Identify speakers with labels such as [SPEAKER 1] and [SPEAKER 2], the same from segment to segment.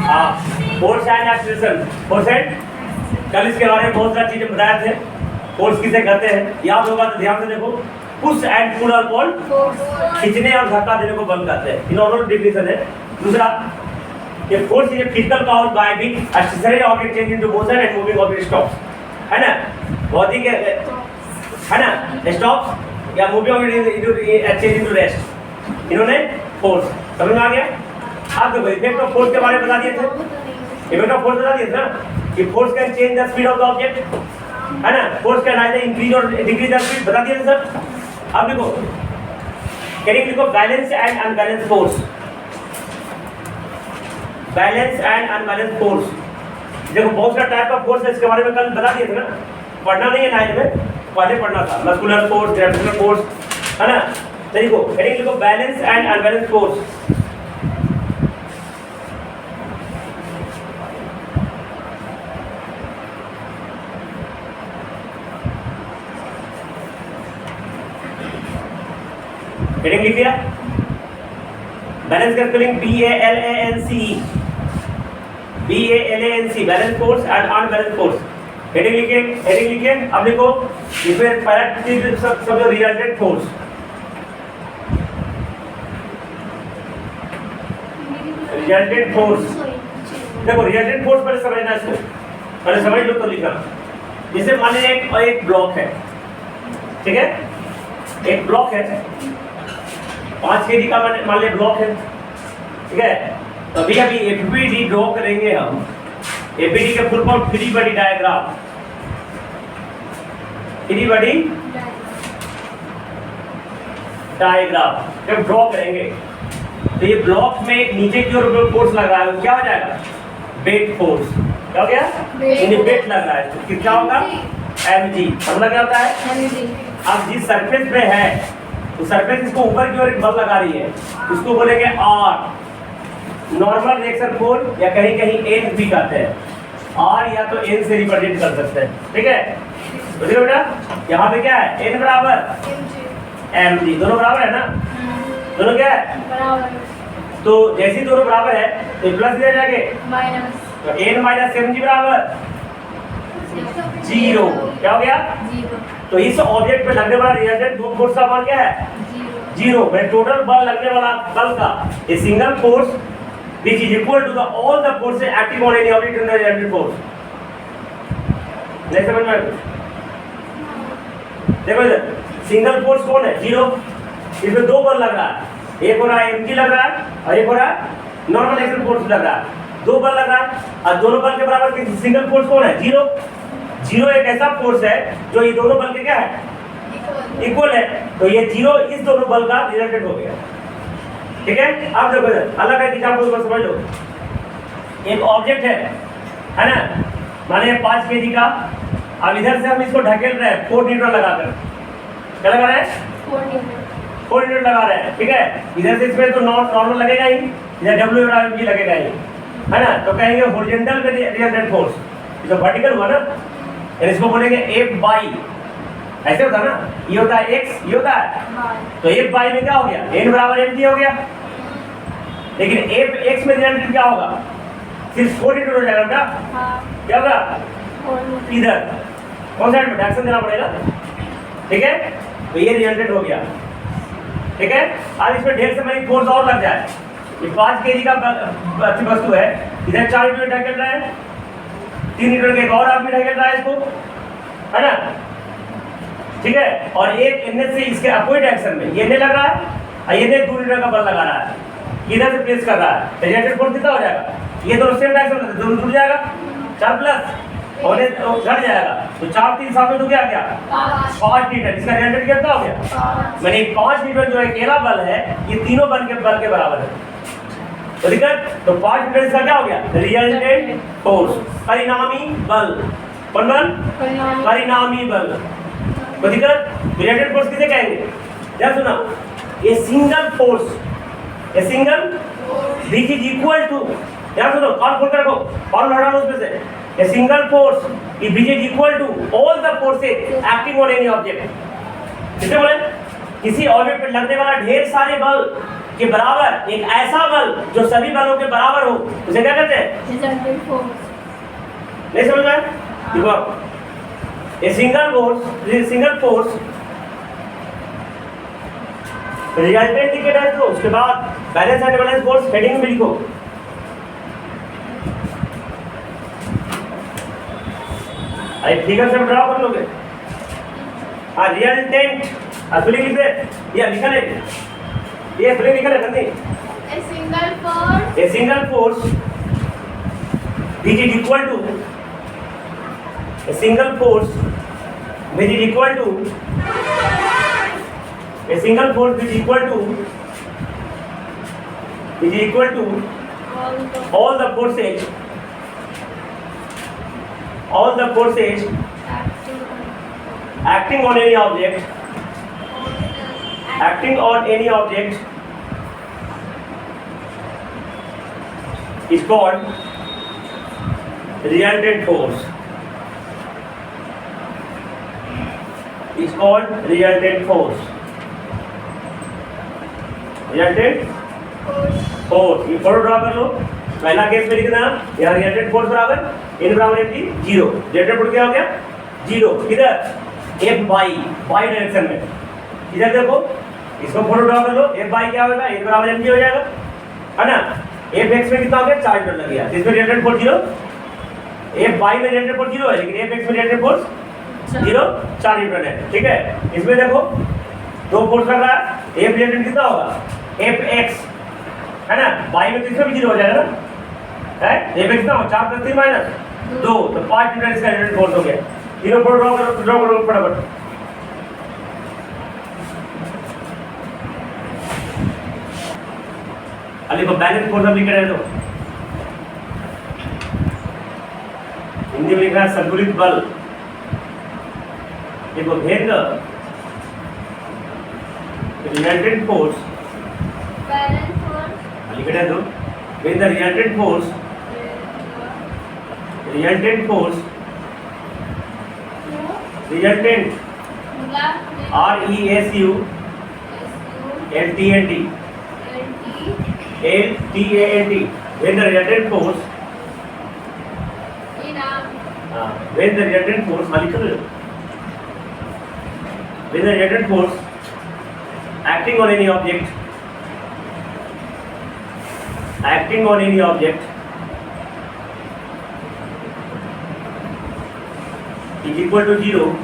[SPEAKER 1] Force and acceleration. Force and, कल इसके बारे में बहुत सारी चीजें बताए थे। फोर्स किसे कहते हैं याद होगा तो ध्यान से देखो। पुश एंड पुल और कॉल्ड खींचने और धक्का देने को बल कहते हैं। इन दोनों डिफिनेशन है। दूसरा, ये force is physical power by which a stationary object change into motion and moving object stops, है ना। भौतिक है ना, स्टॉप्स या moving object change into rest, इन्होंने फोर्स। समझ में आ गया। आप देखो इफेक्ट ऑफ फोर्स के बारे में बता दिए थे। इफेक्ट ऑफ फोर्स बता दिए थे ना कि force can change the speed of the object, है ना। फोर्स कैन आइदर इंक्रीज और डिक्रीज द स्पीड, बता दिए थे सर। अब देखो करेंगे, देखो balance and unbalance force. Balance and unbalance force, देखो बहुत सारा टाइप का फोर्स है, इसके बारे में कल बता दिए थे ना। पढ़ना नहीं है नाइन्थ में, पहले पढ़ना था। मस्कुलर फोर्स, ग्रेविटेशनल फोर्स, है ना। देखो करेंगे, देखो balance and unbalance force. Heading लिख दिया। बैलेंस का spelling BALANCE, BALANCE, balance force and unbalance force. Heading लिखिए, हेडिंग लिखिए। अब देखो इसमें पहला चीज सब रिजल्टेंट फोर्स। रिजल्टेंट फोर्स, देखो रिजल्टेंट फोर्स पहले समझना, इसको पहले समझ लो तो लिखना। जैसे मान लीजिए एक ब्लॉक है, ठीक है। एक ब्लॉक है 5 kg का, मान लिया ब्लॉक है, ठीक है। तो अभी FBD ड्रॉ करेंगे हम। FBD के full form free body diagram, free body diagram जब ड्रॉ करेंगे तो ये ब्लॉक में नीचे की ओर फोर्स लग रहा है, क्या हो जाएगा? Weight force. क्या हो गया? वेट लग रहा है, तो कितना होगा? mg। मतलब क्या होता है? अब जिस सरफेस पे है तो सरफेस इसको ऊपर की ओर एक बल लगा रही है, उसको बोलेंगे R, नॉर्मल रिएक्शन फोर्स, या कहीं कहीं N भी कहते हैं। R या तो N से रिप्रेजेंट कर सकते हैं, ठीक है। बुझे बेटा, यहाँ पे क्या है? N बराबर mg, दोनों बराबर है ना। दोनों क्या है? बराबर। तो जैसे दोनों बराबर है तो प्लस दिया जाके माइनस, तो N माइनस mg बराबर 0। क्या हो गया? 0। तो इस ऑब्जेक्ट पे लगने वाला रिजल्टेंट फोर्स का मान क्या है? 0। मैं टोटल बल लगने वाला बल का a single force which is equal to the all the forces acting on any object in the resultant force। नहीं समझ में आया? देखो इधर सिंगल फोर्स कौन है? 0। इसमें दो बल लग रहा है, एक हो रहा है mg लग रहा है और एक हो रहा है नॉर्मल एक्शन फोर्स लग रहा है। दो बल लग रहा है और दोनों बल के बराबर सिंगल फोर्स कौन है? 0। 0 एक ऐसा फोर्स है जो ये दोनों बल के क्या है? इक्वल है। तो ये 0 इस दोनों बल का रिजल्टेंट हो गया, ठीक है। अब देखो अलग है, एग्जांपल को समझ लो। एक ऑब्जेक्ट है ना, माने 5 kg का। अब इधर से हम इसको ढकेल रहे हैं 4 न्यूटन लगाकर। क्या लगा रहे हैं? 4 न्यूटन लगा रहे हैं, ठीक है। इधर से इसमें तो नॉर्मल लगेगा ही, इधर W बराबर mg लगेगा ही, है ना। तो कहेंगे हॉरिजॉन्टल में रिजल्टेंट फोर्स, ये तो वर्टिकल हुआ ना, इसको बोलेंगे F/, ऐसे होता ना। ये होता है x, ये होता है, तो F/, में क्या हो गया? N बराबर mg हो गया। लेकिन Fx में रिजल्टेंट क्या होगा? सिर्फ 4 न्यूटन हो जाएगा ना। क्या होगा? इधर कौन साइड में डायरेक्शन देना पड़ेगा, ठीक है। तो ये रिजल्टेंट हो गया, ठीक है। अब इसमें ढेर से बड़ी फोर्स और लग जाए, ये 5 kg का वस्तु है, इधर 4 न्यूटन ढकेल रहा है, 3 न्यूटन के एक और आदमी ढकेल रहा है इसको, है ना, ठीक है। और एक इनमें से इसके अपोजिट डायरेक्शन में ये लग रहा है और ये 2 न्यूटन का बल लगा रहा है, इधर से प्लेस कर रहा है। रिजल्टेंट फोर्स कितना हो जाएगा? ये दोनों सेम डायरेक्शन में, दोनों जुड़ जाएगा, 4 प्लस और घट जाएगा, तो 4 3 7 में तो क्या गया? 5 न्यूटन। इसका रिजल्टेंट कितना हो गया? मैंने 5 न्यूटन जो अकेला बल है, ये तीनों बल के बराबर है, तो दिक्कत। तो 5 न्यूटन इसका क्या हो गया? रिजल्टेंट फोर्स, परिणामी बल। कौन बल? परिणामी बल। तो दिक्कत, रिजल्टेंट फोर्स किसे कहेंगे? क्या सुना? ये सिंगल फोर्स, ये single which is equal to, क्या सुनो, कॉल खोल कर रखो, कॉल हटा लो उसमें से। A single force which is equal to all the forces acting on any object। किसे बोले? किसी ऑब्जेक्ट पे लगने वाला ढेर सारे बल के बराबर एक ऐसा बल जो सभी बलों के बराबर हो उसे क्या कहते हैं?
[SPEAKER 2] Resultant force.
[SPEAKER 1] नहीं समझ में? देखो ए सिंगल फोर्स रिजल्टेंट लिखे है तो उसके बाद balance and balance force heading में लिखो। अरे फिगर से ड्रा कर लोगे। हाँ रिजल्टेंट स्पेलिंग लिख दे, ये लिखा है, ये स्पेलिंग लिखा है नहीं।
[SPEAKER 2] A
[SPEAKER 1] single force which is equal to a single force which is equal to a single force which is equal to all the forces acting on any object is called resultant force. Is called resultant force. Resultant force. ये photo draw कर लो। पहला case में लिखना यहाँ resultant force बराबर n बराबर है 0। Resultant force क्या हो गया? 0। किधर? f बाई डायरेक्शन में। इधर देखो, इसको फोटो ड्रा कर लो। f बाई क्या होगा? n बराबर mg हो जाएगा, है ना? f x में कितना हो गया? 4 न्यूटन लग गया। इसमें रिजल्टेंट फोर्स 0, f बाई में रिजल्टेंट फोर्स 0 है, लेकिन f x में रिजल्टेंट फोर्स 0 4 न्यूटन है। ठीक है, इसमें देखो दो फोर्स लग रहा है, f रिजल्टेंट कितना होगा? f x, है ना? बाई में तो इसमें भी 0 हो जाएगा ना, है? f x कितना हो? 4 + 3 - 2, तो 5 न्यूटन इसका रिजल्टेंट फोर्स हो गया। तीनों फोटो ड्रा करो फटाफट। अली को बैलेंस फोर्स लिख रहे हो, हिंदी में लिख रहा है संतुलित बल। देखो भेद रिजल्टेंट फोर्स लिख रहे हो, भेद resultant force resultant RESULTANT when the resultant force when the resultant force acting on any object is equal to 0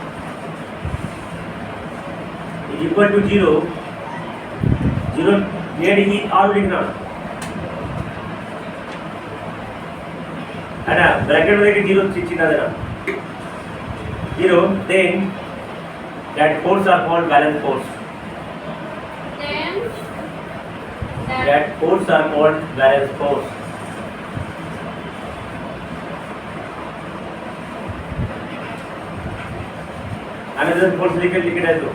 [SPEAKER 1] ये डिग्री और लिखना है ना, ब्रैकेट में देखिए 0 चिन्ह देना 0, then that force are called balance force. That force are called balance force. Another force लिख है तो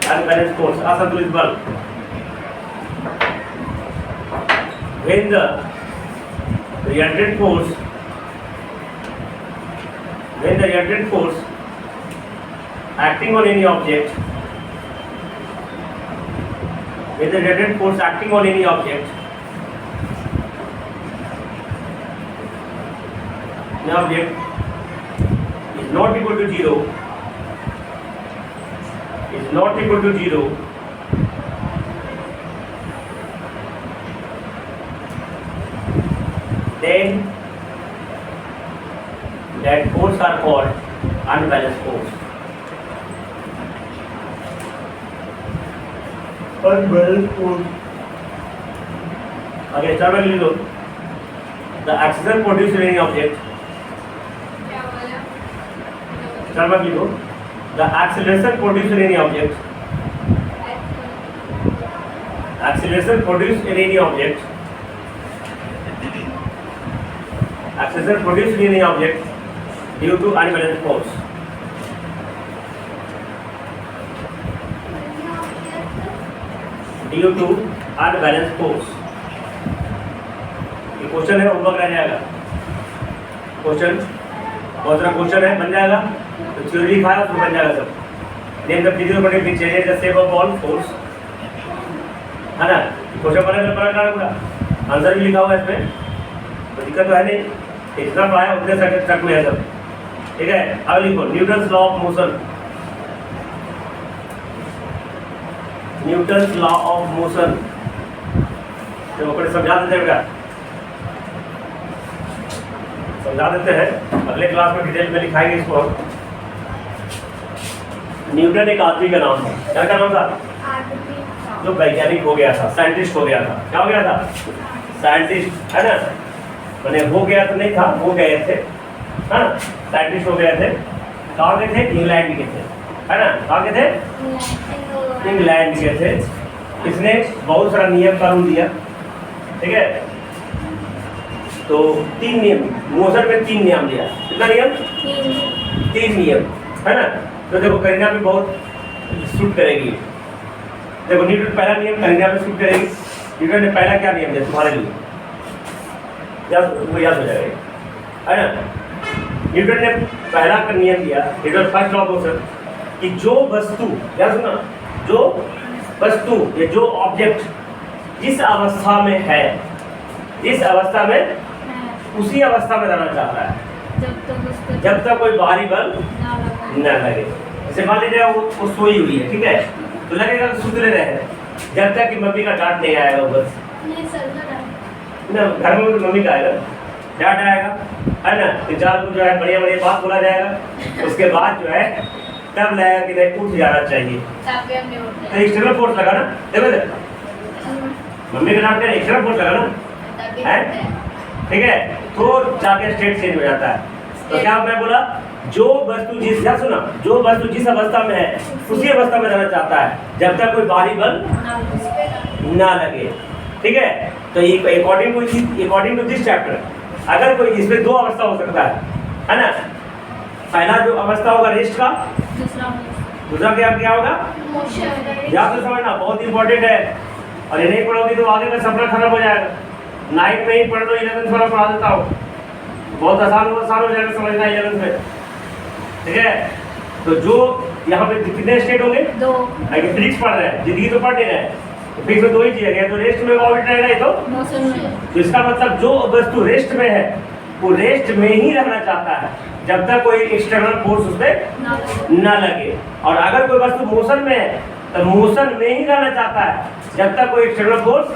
[SPEAKER 1] unbalanced force, असंतुलित बल। When the resultant force acting on any object is not equal to 0, then that force are called unbalanced force. Okay, start with low. The acceleration produced in any object. Start with low. The acceleration produced in any object. Acceleration produced in any object due to unbalanced force. Due to unbalanced force. ये question है, homework रह जाएगा। Question बहुत सारा question है, बन जाएगा तो थ्योरी लिखा है उसमें बन जाएगा सब। Name the physical quantity which changes the shape of all force, है ना। क्वेश्चन पढ़ा पूरा, आंसर भी लिखा हुआ है इसमें, तो दिक्कत तो है नहीं, इतना पढ़ाया उतने सेकंड तक में है सब, ठीक है। अब लिखो Newton's law of motion, Newton's law of motion, तो अपने समझा देते हैं बेटा, समझा देते हैं, अगले क्लास में डिटेल में लिखाएंगे इसको हम। न्यूटन एक आदमी का नाम था, क्या का नाम था? जो वैज्ञानिक हो गया था, साइंटिस्ट हो गया था, क्या हो गया था? साइंटिस्ट, है ना। मैंने हो गया तो नहीं था, हो गए थे, है ना, साइंटिस्ट हो गए थे। कहाँ गए थे? इंग्लैंड के थे, है ना। कहाँ के थे? इंग्लैंड के थे। इसने बहुत सारा नियम कानून दिया, ठीक है। तो 3 नियम, मोशन में 3 नियम दिया। कितना नियम? 3 नियम, है ना। तो देखो करीना भी बहुत सूट करेगी। देखो न्यूटन पहला नियम करीना में सूट करेगी। न्यूटन ने पहला क्या नियम दिया तुम्हारे लिए? वो याद हो जाएगा, है ना। न्यूटन ने पहला का नियम दिया, Newton first law of motion, कि जो वस्तु, याद सुना, जो वस्तु या जो ऑब्जेक्ट जिस अवस्था में है, जिस अवस्था में, उसी अवस्था में रहना चाहता है जब तक कोई बाहरी बल न लगे। जैसे मान लीजिए वो सोई हुई है, ठीक है, तो लगेगा तो सुतले रहे जब तक कि मम्मी का डांट नहीं आएगा। बस ना, घर में तो मम्मी का आएगा, डांट आएगा, है ना, तो चार को जो है बढ़िया बढ़िया बात बोला जाएगा। उसके बाद जो है तब लगेगा कि नहीं उठ जाना चाहिए, तो एक्सटर्नल फोर्स लगा ना। देखो मम्मी का डांट एक्सटर्नल फोर्स लगा ना, है, ठीक है, तो जाके स्टेट चेंज हो जाता है। तो क्या मैं बोला, जो वस्तु जिस, क्या सुना, जो वस्तु जिस अवस्था में है उसी अवस्था में रहना चाहता है जब तक कोई बाहरी बल ना लगे, ठीक है। तो अकॉर्डिंग टू दिस चैप्टर, अगर कोई, इसमें 2 अवस्था हो सकता है ना। पहला जो अवस्था होगा रेस्ट का, दूसरा क्या होगा? याद तो समझना, बहुत इंपॉर्टेंट है, और ये नहीं पढ़ोगे तो आगे का सपना खत्म हो जाएगा। 9 में ही पढ़ लो, 11th वाला पढ़ा देता हूँ, बहुत आसान हो जाएगा समझना 11th में, ठीक है। तो जो यहाँ पे कितने स्टेट होंगे? 2। अगर फिजिक्स पढ़ रहे हैं, जिंदगी तो पढ़ नहीं रहे हैं, तो फिजिक्स में 2 ही चीजें हैं, तो रेस्ट में ऑर्बिट रहेगा, तो इसका मतलब जो वस्तु रेस्ट में है वो रेस्ट में ही रहना चाहता है जब तक कोई एक्सटर्नल फोर्स उसमें ना लगे। और अगर कोई वस्तु मोशन में है तो मोशन में ही रहना चाहता है जब तक कोई एक्सटर्नल फोर्स,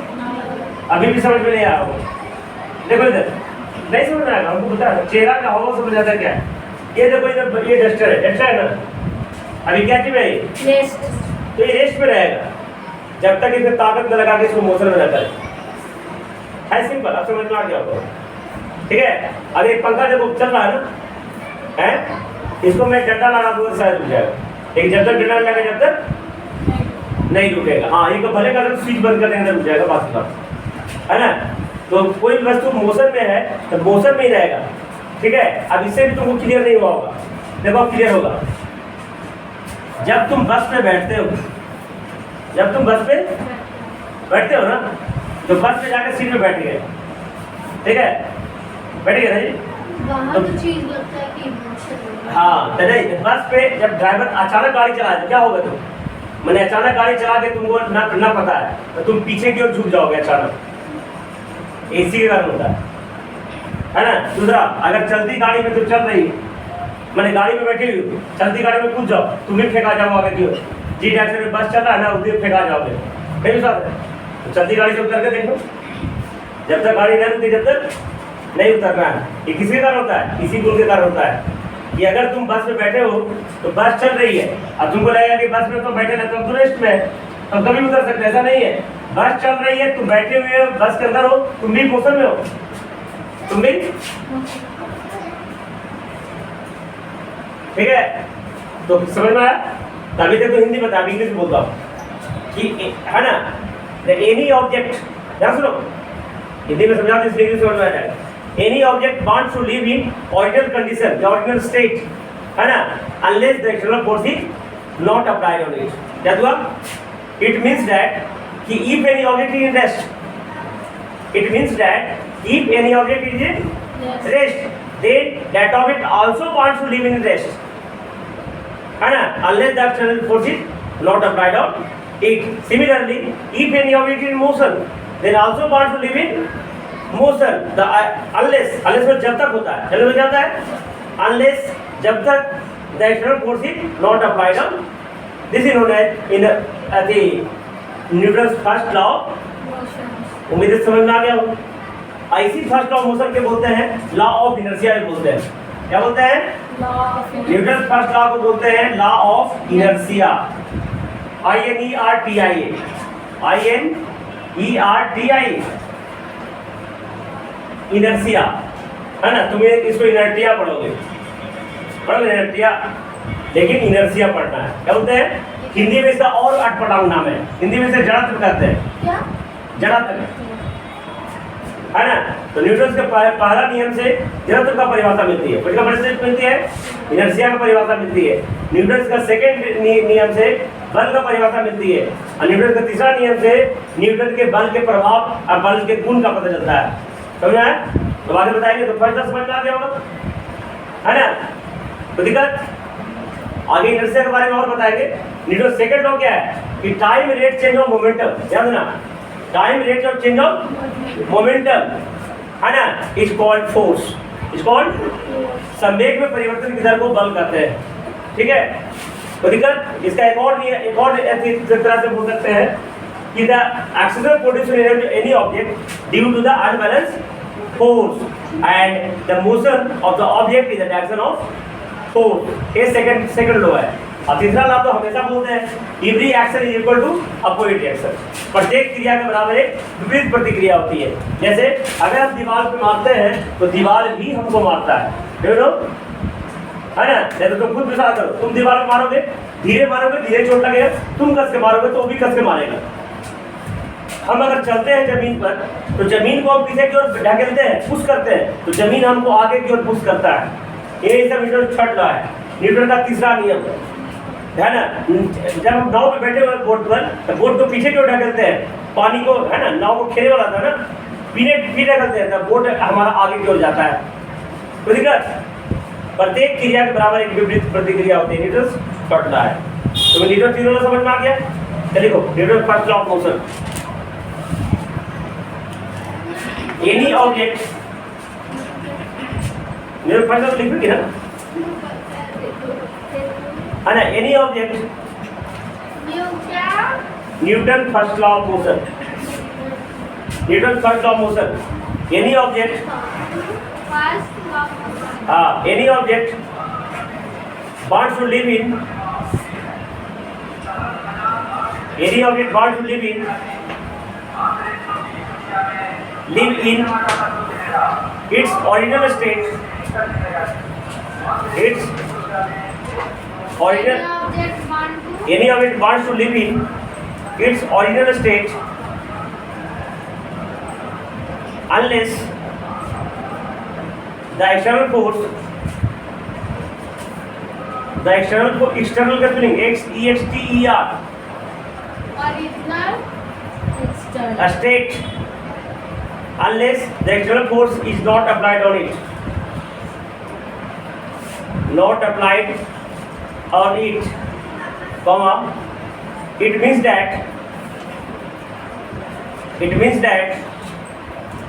[SPEAKER 1] अभी भी समझ में नहीं आया हो। देखो इधर नहीं समझ में आएगा, हमको पता है, चेहरा का हवा समझ आता है क्या है। ये देखो इधर, ये डस्टर है ना, अभी क्या चीज है? रेस्ट। तो ये रेस्ट में रहेगा जब तक इसमें ताकत न लगा के इसको मोशन में न करे, है सिंपल, अब समझ में आ गया होगा, ठीक है। अब एक पंखा देखो चल रहा है ना, है, इसको मैं डंडा लगा दूंगा शायद रुक जाएगा, लेकिन जब तक डंडा लगे जब तक नहीं रुकेगा। हाँ, ये भले का स्विच बंद कर देंगे रुक जाएगा, बाकी बात, है ना। तो कोई वस्तु मोशन में है तो मोशन में ही रहेगा, ठीक है। अब इससे भी तुमको क्लियर नहीं हुआ होगा, देखो क्लियर होगा। जब तुम बस में बैठते हो, जब तुम बस पे बैठते हो ना, तो बस में जाकर सीट में बैठ गए, ठीक है, बैठ गए ना जी,
[SPEAKER 2] तो चीज लगता है कि
[SPEAKER 1] हाँ। तो नहीं, बस पे जब ड्राइवर अचानक गाड़ी चलाए तो क्या होगा? तुम, मैंने अचानक गाड़ी चला के तुमको ना पता है तो तुम पीछे की ओर झुक जाओगे अचानक, एसी के कारण होता है ना। दूसरा, अगर चलती गाड़ी में तो चल रही है, मैंने गाड़ी में बैठी हुई, चलती गाड़ी में कूद जाओ, तुम भी फेंका जाओ आगे की ओर, जी डायरेक्शन में बस चल रहा है ना, उधर फेंका जाओगे, नहीं विश्वास है? तो चलती गाड़ी से उतर के देखो, जब तक गाड़ी नहीं रुकती जब तक नहीं उतरना है। ये किसके कारण होता है? इसी गुण के कारण होता है कि अगर तुम बस में बैठे हो तो बस चल रही है, अब तुमको लगेगा कि बस में तो बैठे ना, तुम तो रेस्ट में है, तुम कभी उतर सकते, ऐसा नहीं है। बस चल रही है, तुम बैठे हुए हो, बस के अंदर हो, तुम भी मोशन में हो, तुम भी, ठीक है। तो समझ में आया? तभी तक तो हिंदी बता, अभी इंग्लिश बोलता हूँ कि, है ना, एनी ऑब्जेक्ट, ध्यान सुनो, हिंदी में समझा तो इंग्लिश समझ में आ जाएगा। Any object wants to live in ordinal condition, ordinal state, है ना, unless the external force is not applied on it. क्या हुआ? इट मींस दैट कि if any object is in rest, it means that if any object is in rest, then that object also wants to live in rest, है ना, unless the external force is not applied on it. Similarly, if any object is in motion, then also bonds will live in motion. The unless में जब तक होता है, चलो में क्या होता है? Unless जब तक the external force is not applied on, this is known as in the Newton's first law. उम्मीद है समझ में आ गया हो। ऐसी फर्स्ट लॉ ऑफ मोशन के बोलते हैं लॉ ऑफ इनर्शिया बोलते हैं। क्या बोलते हैं? न्यूटन फर्स्ट लॉ को बोलते हैं law of inertia. INERTIA inertia, है ना। तुम्हें इसको इनर्टिया पढ़ोगे इनर्टिया, लेकिन इनर्शिया पढ़ना है। क्या बोलते हैं? हिंदी में इसका और अटपटांग नाम है, हिंदी में इसे जड़त्व कहते हैं। जड़त्व, है ना। तो न्यूटन के पहला नियम से जड़त्व का परिभाषा मिलती है, किसका परिभाषा मिलती है? इनर्शिया का परिभाषा मिलती है। न्यूटन का सेकंड नियम से बल का परिभाषा मिलती है, और न्यूटन का तीसरा नियम से न्यूटन के बल के प्रभाव और बल के गुण का पता चलता है। समझा है? तो आगे बताएंगे। तो फर्स्ट समझ में आ गया होगा, है ना। तो दिक्कत आगे इनर्शिया के बारे में और बताएंगे। न्यूटन सेकंड लॉ क्या है कि time rate change of momentum, याद है ना, time rate of change of momentum, है ना, is called force, is called संवेग में परिवर्तन की दर को बल कहते हैं। ठीक है। तो दिक्कत इसका एक और तरह से बोल सकते हैं कि the acceleration produced in any object due to the unbalance force and the motion of the object is the direction of force. ये सेकंड लॉ है। और तीसरा लॉ तो हमेशा बोलते हैं every action is equal to opposite reaction. प्रत्येक क्रिया के बराबर एक विपरीत प्रतिक्रिया होती है। जैसे अगर हम दीवार पे मारते हैं तो दीवार भी हमको मारता है, है ना। जैसे तुम खुद विचार करो, तुम दीवार पे मारोगे, धीरे मारोगे, धीरे चोट लगेगा, तुम कस के मारोगे तो वो भी कस के मारेगा। हम अगर चलते हैं जमीन पर तो जमीन को हम पीछे की ओर ढकेलते हैं, पुश करते हैं, तो जमीन हमको आगे की ओर पुश करता है। ये सब न्यूटन थर्ड लॉ है, न्यूटन का तीसरा नियम है ना। जब हम नाव पे बैठे हुए बोट पर, तो बोट को पीछे की ओर ढकेलते हैं, पानी को, है ना, नाव को खेने वाला था ना, पीछे ढकेलते हैं, तब बोट हमारा आगे की ओर जाता है। तो दिक्कत प्रत्येक क्रिया के बराबर एक विपरीत प्रतिक्रिया होती है, न्यूटन थर्ड लॉ है। तो न्यूटन तीनों लॉ समझ में आ गया। चलिए Newton first law of motion, any object, मेरे फर्स्ट लॉ लिखोगे ना, है ना। Any object, Newton first law of motion, Newton first law of motion, any object, हाँ, any object wants to live in, any object wants to live in its original state, its original, any object wants to live in its original state unless the external force, the external का spelling EXTER,
[SPEAKER 2] original
[SPEAKER 1] a state unless the external force is not applied on it, not applied on it, comma, it means that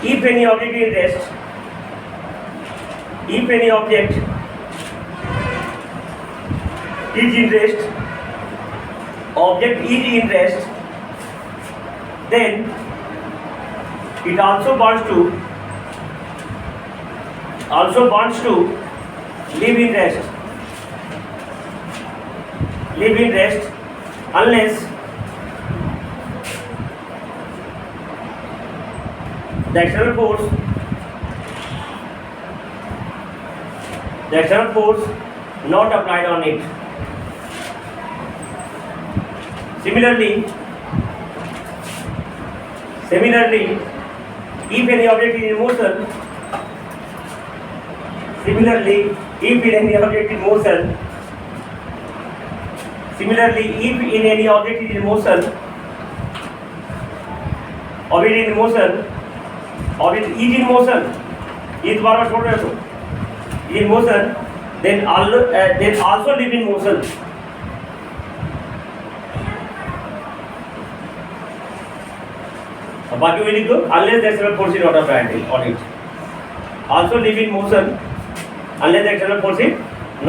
[SPEAKER 1] if any object is in rest, if any object is in rest, object is in rest, then it also wants to live in rest, unless the external force not applied on it. Similarly, if any object is in motion, object is in motion, ये दोबारा छोड़ रहे हो, in motion, then also live in motion, बाकी वही लिख दो, unless the external force is not applied on it. Also leave in motion unless the external force is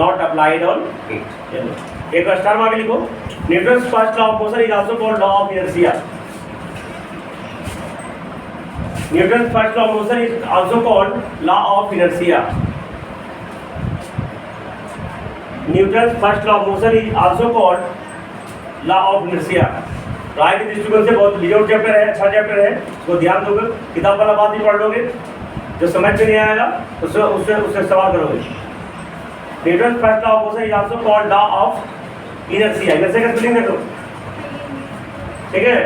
[SPEAKER 1] not applied on it. चलो एक बार स्टार मार के लिखो, Newton's first law of motion is also called law of inertia. Newton's first law of motion is also called law of inertia. Newton's first law of motion is also called law of inertia. Right दृष्टिकोण से बहुत लिजोट chapter है, अच्छा chapter है, उसको ध्यान दोगे, किताब वाला बात ही पढ़ लोगे, जो समझ में नहीं आएगा उससे सवाल करोगे. Newton's first law of motion is also called law of inertia. Inertia का स्पेलिंग देखो, ठीक है.